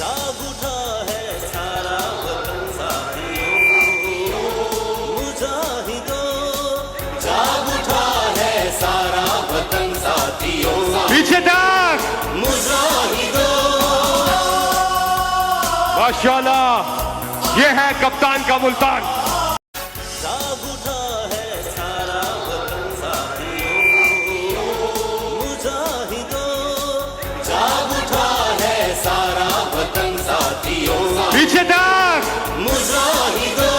जाग उठा है सारा वतन साथियों, मुजाहिदों, जाग उठा है सारा वतन साथियों, पीछे तक मुजाहिदों। माशाल्लाह, ये है कप्तान का मुल्तान। जाग उठा है सारा वतन साथियों, मुजाहिदों, जाग उठा है सारा वतन साथियों, पीछे तक मुजाहिदों।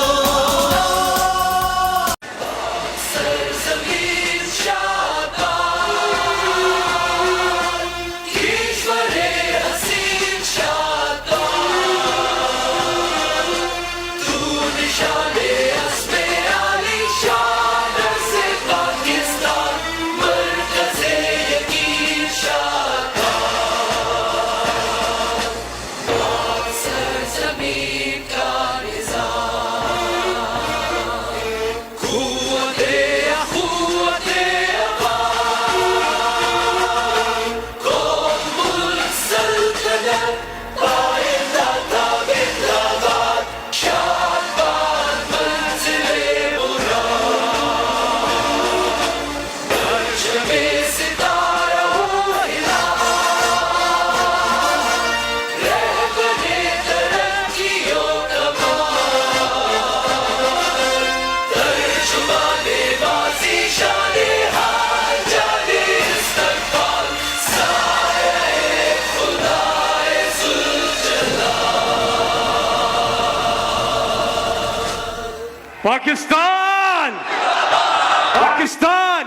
पाकिस्तान, पाकिस्तान।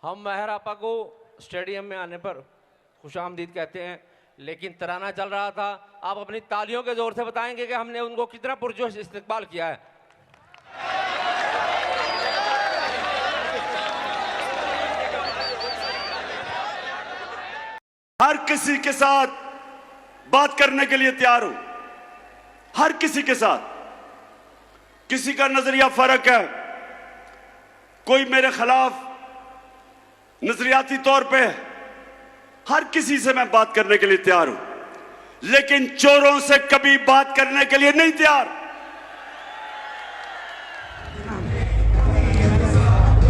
हम महर आपा को स्टेडियम में आने पर खुशामदीद कहते हैं, लेकिन तराना चल रहा था। आप अपनी तालियों के जोर से बताएंगे कि हमने उनको कितना पुरजोश इस्तकबाल किया है। हर किसी के साथ बात करने के लिए तैयार हूं, हर किसी के साथ। किसी का नजरिया फर्क है, कोई मेरे खिलाफ नजरियाती तौर पे, हर किसी से मैं बात करने के लिए तैयार हूं, लेकिन चोरों से कभी बात करने के लिए नहीं तैयार।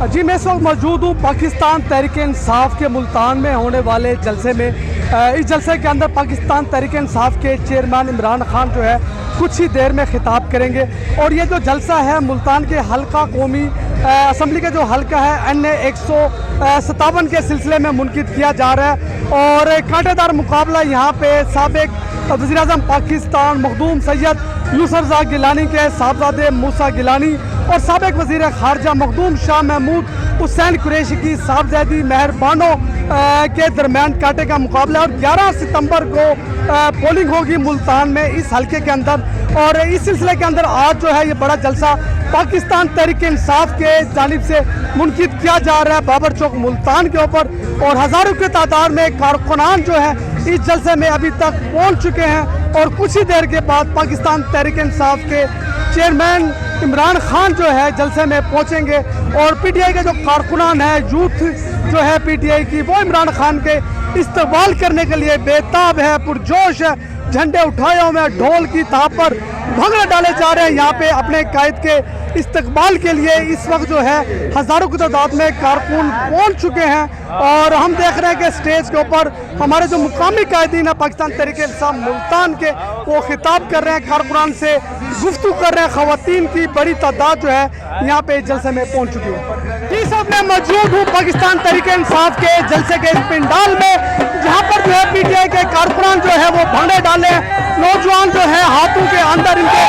जी, मैं इस वक्त मौजूद हूँ पाकिस्तान तहरीक इंसाफ के मुल्तान में होने वाले जलसे में। इस जलसे के अंदर पाकिस्तान तहरीक इंसाफ के चेयरमैन इमरान खान जो है कुछ ही देर में खिताब करेंगे। और ये जो जलसा है मुल्तान के हल्का कौमी असम्बली का जो हल्का है NA 157 के सिलसिले में मुनकिद किया जा रहा है। और कांटेदार मुकाबला यहाँ पे साबिक वज़ीर-ए-आज़म पाकिस्तान मखदूम सैयद यूसुफ गिलानी के साहबजादे मूसा गिलानी और साबिक वज़ीर ख़ारजा मखदूम शाह महमूद हुसैन कुरैशी की साहबजादी महर बानो के दरमियान कांटे का मुकाबला। और 11 सितंबर को पोलिंग होगी मुल्तान में इस हल्के के अंदर। और इस सिलसिले के अंदर आज जो है ये बड़ा जलसा पाकिस्तान तहरीक इंसाफ के जानिब से मुनकिद किया जा रहा है बाबर चौक मुल्तान के ऊपर। और हज़ारों की तादाद में कारकुनान जो है इस जलसे में अभी तक पहुंच चुके हैं। और कुछ ही देर के बाद पाकिस्तान तहरीक इंसाफ के चेयरमैन इमरान खान जो है जलसे में पहुंचेंगे। और PTI के जो कारकुनान है, यूथ जो है PTI की, वो इमरान खान के इस्तकबाल करने के लिए बेताब है, पुरजोश है। झंडे उठाए हुए हैं, ढोल की ताप पर भंगड़े डाले जा रहे हैं यहाँ पे अपने कायद के इस्तकबाल के लिए। इस वक्त जो है हज़ारों की तादाद में कारकुन पहुँच चुके हैं। और हम देख रहे हैं कि स्टेज के ऊपर हमारे जो मुकामी कायदीन है पाकिस्तान तहरीक इंसाफ मुल्तान के, वो खिताब कर रहे हैं, कारकुनान से गुफ्तगू कर रहे हैं। ख़वातीन की बड़ी तादाद जो है यहाँ पे जलसे में पहुँच चुकी है। इस वक्त मैं मौजूद हूँ पाकिस्तान तहरीक इंसाफ के जलसे के इस पंडाल में, जहाँ पर जो है PTI के कारकुनान जो है वो भंगड़े डाले, नौजवान जो है हाथों के अंदर इनके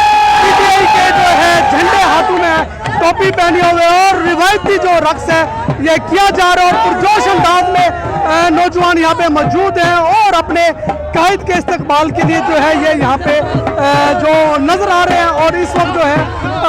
है टोपी पहने हुए और रिवायती जो रक्स है ये किया जा रहा है और पुरजोश अंदाज में नौजवान यहाँ पे मौजूद हैं और अपने कायद के इस्तकबाल के लिए जो है ये यहाँ पे जो नजर आ रहे हैं और इस वक्त जो है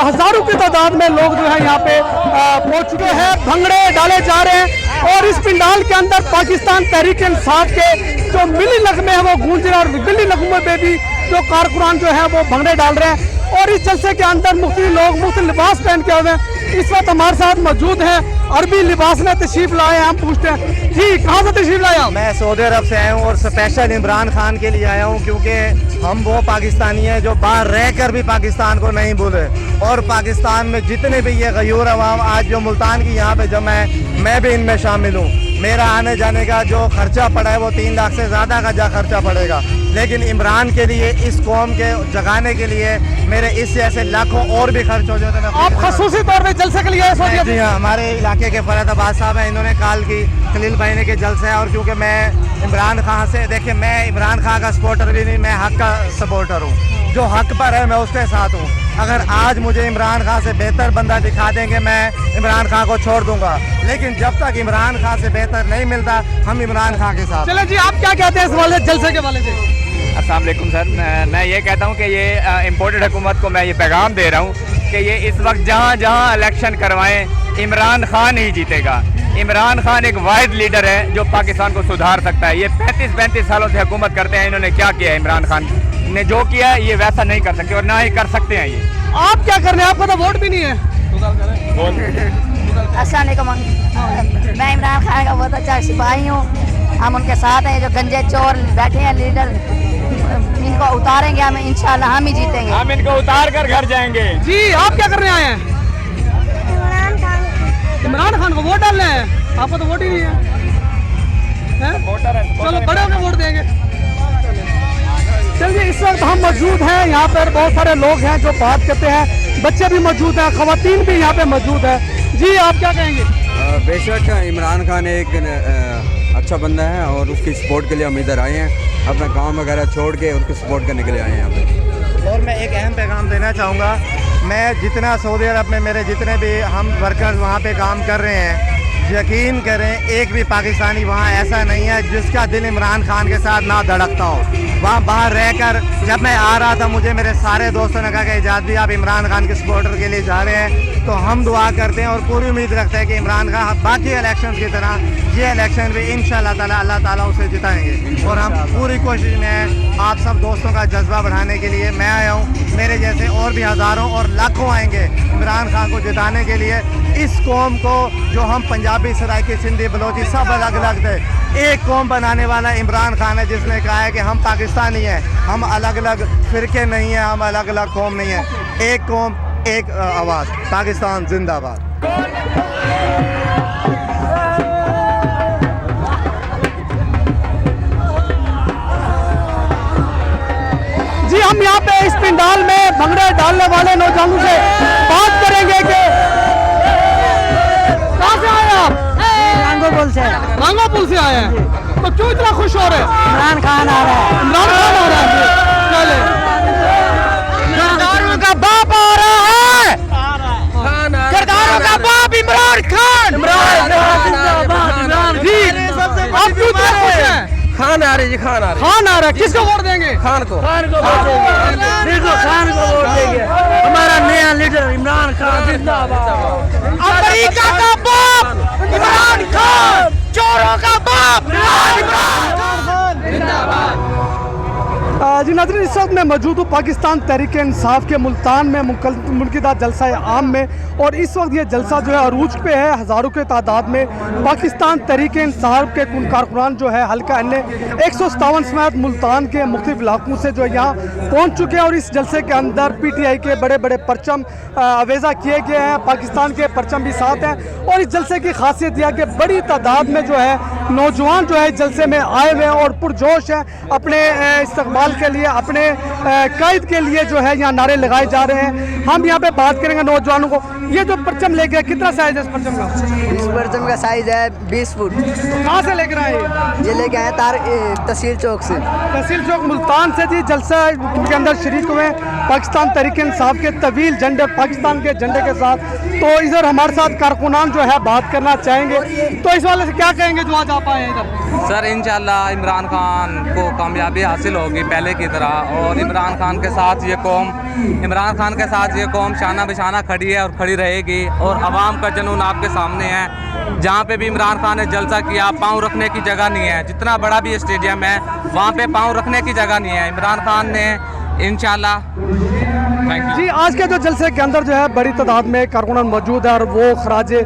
हजारों की तादाद में लोग जो है यहाँ पे पहुंच चुके हैं। भंगड़े डाले जा रहे हैं और इस पंडाल के अंदर पाकिस्तान तहरीक इंसाफ के जो मिली नगमे हैं वो गूंज रहे हैं और मिली नगमे पे भी जो कारकुनान जो है वो भंगड़े डाल रहे हैं और इस जलसे के अंदर मुख्तलिफ लोग मुख्तलिफ लिबास पहन के हुए हैं। इस वक्त हमारे साथ मौजूद हैं अरबी लिबास में तशरीफ लाए हैं। हम पूछते हैं जी कहाँ से तशरीफ लाए आप? मैं सऊदी अरब से आया हूँ और स्पेशल इमरान खान के लिए आया हूँ क्योंकि हम वो पाकिस्तानी हैं जो बाहर रहकर भी पाकिस्तान को नहीं भूले और पाकिस्तान में जितने भी ये गयूर अवाम आज जो मुल्तान की यहाँ पे जमा है मैं भी इनमें शामिल हूँ। मेरा आने जाने का जो खर्चा पड़ा है वो 3 लाख से ज़्यादा का खर्चा पड़ेगा, लेकिन इमरान के लिए इस कौम के जगाने के लिए मेरे इस जैसे लाखों और भी खर्च हो जाते हैं। आप खसूसी तौर पे जलसे के लिए आए सऊदी? जी हाँ, हमारे इलाके के फरीदाबाद साहब हैं, इन्होंने कॉल की खलील भाई ने के जलसे है और क्योंकि मैं इमरान खान से देखिए मैं इमरान खान का सपोर्टर भी नहीं, मैं हक का सपोर्टर हूँ। जो हक पर है मैं उसके साथ हूँ। अगर आज मुझे इमरान खान से बेहतर बंदा दिखा देंगे मैं इमरान खान को छोड़ दूंगा, लेकिन जब तक इमरान खान से बेहतर नहीं मिलता हम इमरान खान के साथ। चलो जी आप क्या कहते हैं इस वाले जलसे के वाले से? अस्सलाम वालेकुम सर, मैं ये कहता हूँ कि ये इम्पोर्टेड हुकूमत को मैं ये पैगाम दे रहा हूँ कि ये इस वक्त जहाँ जहाँ इलेक्शन करवाएं इमरान खान ही जीतेगा। इमरान खान एक वाहिद लीडर है जो पाकिस्तान को सुधार सकता है। ये 35-35 सालों से हुकूमत करते हैं, इन्होंने क्या किया है? इमरान खान ने जो किया है ये वैसा नहीं कर सकते और ना ही कर सकते हैं। ये आप क्या कर रहे हैं? आपका तो वोट भी नहीं है। अस्सलाम वालेकुम, मैं इमरान खान का बहुत अच्छा सिपाही हूँ। हम उनके साथ हैं। जो गंजे चोर बैठे हैं लीडर, इनको उतारेंगे हम, इंशाल्लाह हम ही जीतेंगे। हम इनको उतार कर घर जाएंगे। जी आप क्या करने आए हैं? इमरान खान को वोट डालने हैं। आपको तो वोट ही नहीं है, चलो बड़े होकर वोट देंगे। चलिए इस वक्त हम मौजूद हैं, यहाँ पर बहुत सारे लोग हैं जो बात करते हैं, बच्चे भी मौजूद हैं, खवातीन भी यहाँ पे मौजूद है। जी आप क्या कहेंगे? बेशक इमरान खान एक अच्छा बंदा है और उसकी सपोर्ट के लिए हम इधर आए हैं, अपना काम वगैरह छोड़ के उनकी सपोर्ट करने के लिए आए हैं यहाँ पे। और मैं एक अहम पैगाम देना चाहूँगा, मैं जितना सऊदी अरब में मेरे जितने भी हम वर्कर्स वहाँ पे काम कर रहे हैं, यकीन करें एक भी पाकिस्तानी वहाँ ऐसा नहीं है जिसका दिल इमरान खान के साथ ना धड़कता हो। वहाँ बाहर रहकर जब मैं आ रहा था मुझे मेरे सारे दोस्तों ने कहा कि इजाज़त भी आप इमरान खान के सपोर्टर के लिए जा रहे हैं, तो हम दुआ करते हैं और पूरी उम्मीद रखते हैं कि इमरान खान बाकी इलेक्शन की तरह ये इलेक्शन भी इंशाअल्लाह ताला अल्लाह ताला उसे जिताएंगे। और हम पूरी कोशिश में हैं आप सब दोस्तों का जज्बा बढ़ाने के लिए। मैं आया हूँ, मेरे जैसे और भी हज़ारों और लाखों आएंगे इमरान खान को जिताने के लिए। इस कौम को जो हम पंजाबी, सराइकी, सिंधी, बलोची सब अलग अलग थे, एक कौम बनाने वाला इमरान खान है जिसने कहा है कि हम पाकिस्तानी हैं, हम अलग अलग फिरके नहीं हैं, हम अलग अलग कौम नहीं हैं, एक कौम एक आवाज़, पाकिस्तान जिंदाबाद। जी हम यहाँ पे इस पंडाल में भंगड़े डालने वाले नौजवानों से बात करेंगे कि कहाँ से आए आप? रांगोपुल से। रांगोपुल से आए हैं, तो क्यों इतना खुश हो रहे हैं? इमरान खान आ रहा है। इमरान खान आ रहा है। चले किरदारों का बाप आ रहा है, किरदारों का बाप इमरान खान। जी आप क्यों इतना खुश हैं? खान आ रही जी, खान आ खान आ रहा है, किसको वोट देंगे? खान को। देखो खान को वोट देंगे, हमारा नया लीडर इमरान खान जिंदाबाद। अमेरिका का बाप इमरान खान, चोरों का बाप इमरान खान जिंदाबाद। जी नाज़रीन, इस वक्त मैं मौजूद हूँ पाकिस्तान तहरीक इंसाफ के मुल्तान में मुनक़िदा जलसा आम में, और इस वक्त ये जलसा जो है अरूज पे है। हज़ारों के तादाद में पाकिस्तान तहरीक इंसाफ के कारकुनान जो है हल्का अन्य 157 समेत मुल्तान के मुख्तलिफ इलाकों से जो है यहाँ पहुँच चुके हैं। और इस जलसे के अंदर PTI के बड़े बड़े परचम अवेज़ा किए गए हैं, पाकिस्तान के परचम भी साथ हैं। और इस जलसे की खासियत यह है कि बड़ी तादाद में जो है नौजवान जो है जलसे में आए हुए हैं और पुरजोश हैं अपने इस्तकबाल के लिए, अपने कायद के लिए जो है यहाँ नारे लगाए जा रहे हैं। हम यहाँ पे बात करेंगे नौजवानों को। ये जो परचम लेके आए, कितना साइज है इस परचम का? इस परचम का साइज है 20 फुट। कहाँ से लेकर आए? ये लेके आए तहसील चौक से। तहसील चौक मुल्तान से जी। जलसा के अंदर शरीक हुए पाकिस्तान तहरीक इंसाफ के तवील झंडे, पाकिस्तान के झंडे के साथ। तो इधर हमारे साथ कारकुनान जो है बात करना चाहेंगे, तो इस वाले से क्या कहेंगे जो आज आप आए हैं इधर? सर इंशाल्लाह इमरान खान को कामयाबी हासिल होगी पहले की तरह, और इमरान खान के साथ ये कौम शाना बिशाना खड़ी है और खड़ी रहेगी। और आवाम का जुनून आपके सामने है। जहाँ पे भी इमरान खान ने जलसा किया, पाँव रखने की जगह नहीं है। जितना बड़ा भी स्टेडियम है वहाँ पे पाँव रखने की जगह नहीं है। इमरान खान ने इंशाल्लाह। थैंक यू जी। आज के जो जलसे के अंदर जो है बड़ी तादाद में कारकुनान मौजूद है और वो खराजे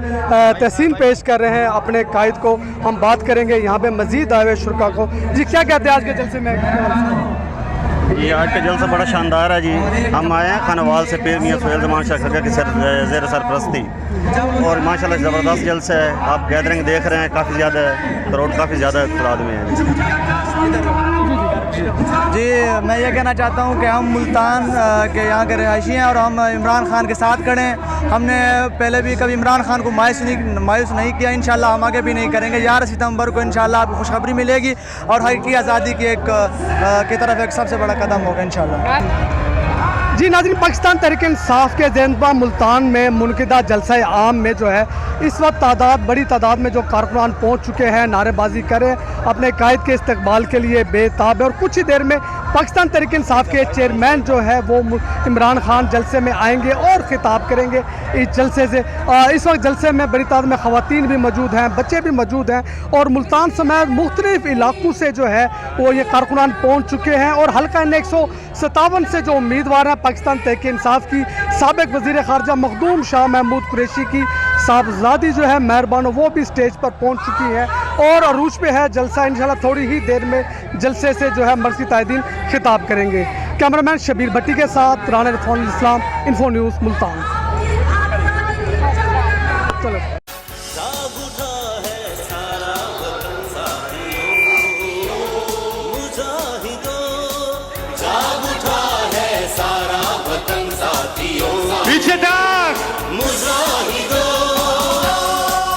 तहसीन पेश कर रहे हैं अपने कायद को। हम बात करेंगे यहाँ पे मजीद आए हुए शुरका को। जी क्या कहते हैं आज के जलसे में? ये आज का जलसा बड़ा शानदार है जी। हम आए हैं खानावाल से पीर मियां सुहेल ज़मान शाह खग्गा की ज़ेर सरपरस्ती, और माशाल्लाह ज़बरदस्त जलसा है। आप गैदरिंग देख रहे हैं, काफ़ी ज़्यादा करोड़, काफ़ी ज़्यादा तादाद में है। जी मैं ये कहना चाहता हूँ कि हम मुल्तान के यहाँ के रहायशी हैं और हम इमरान खान के साथ खड़े हैं। हमने पहले भी कभी इमरान खान को मायूस नहीं किया। इंशाल्लाह हम आगे भी नहीं करेंगे। 11 सितंबर को इंशाल्लाह आपको खुशखबरी मिलेगी और हकीकी आज़ादी की तरफ एक सबसे बड़ा कदम होगा इंशाल्लाह। जी नाज़रीन, पाकिस्तान तहरीक इंसाफ के ज़ेनबा मुल्तान में मुनक़िदा जलसा आम में जो है इस वक्त बड़ी तादाद में जो कारकुनान पहुँच चुके हैं, नारेबाजी करें, अपने कायद के इस्तकबाल के लिए बेताब है। और कुछ ही देर में पाकिस्तान तहरीक इंसाफ के चेयरमैन जो है वो इमरान खान जलसे में आएंगे और ख़िताब करेंगे इस जलसे से। इस वक्त जलसे में बड़ी तादाद में ख़वातीन भी मौजूद हैं, बच्चे भी मौजूद हैं, और मुल्तान समेत मुख्तलिफ़ इलाकों से जो है वो ये कारकुनान पहुँच चुके हैं। और हल्का 157 से जो उम्मीदवार हैं पाकिस्तान तहरीक इंसाफ की साबिक़ वज़ीर ख़ारजा मखदूम शाह महमूद कुरैशी की साहबजादी जो है मेहरबानो, वो भी स्टेज पर पहुंच चुकी है और अरूज पे है जलसा। इंशाल्लाह थोड़ी ही देर में जलसे से जो है मरसी तायदीन खिताब करेंगे। कैमरामैन शबीर भट्टी के साथ राना रिफान इस्लाम, इन्फो न्यूज़ मुल्तान। चलो जाग उठा है सारा वतन साथियों, मुजाहिदों, जाग उठा है सारा वतन साथियों। पीछे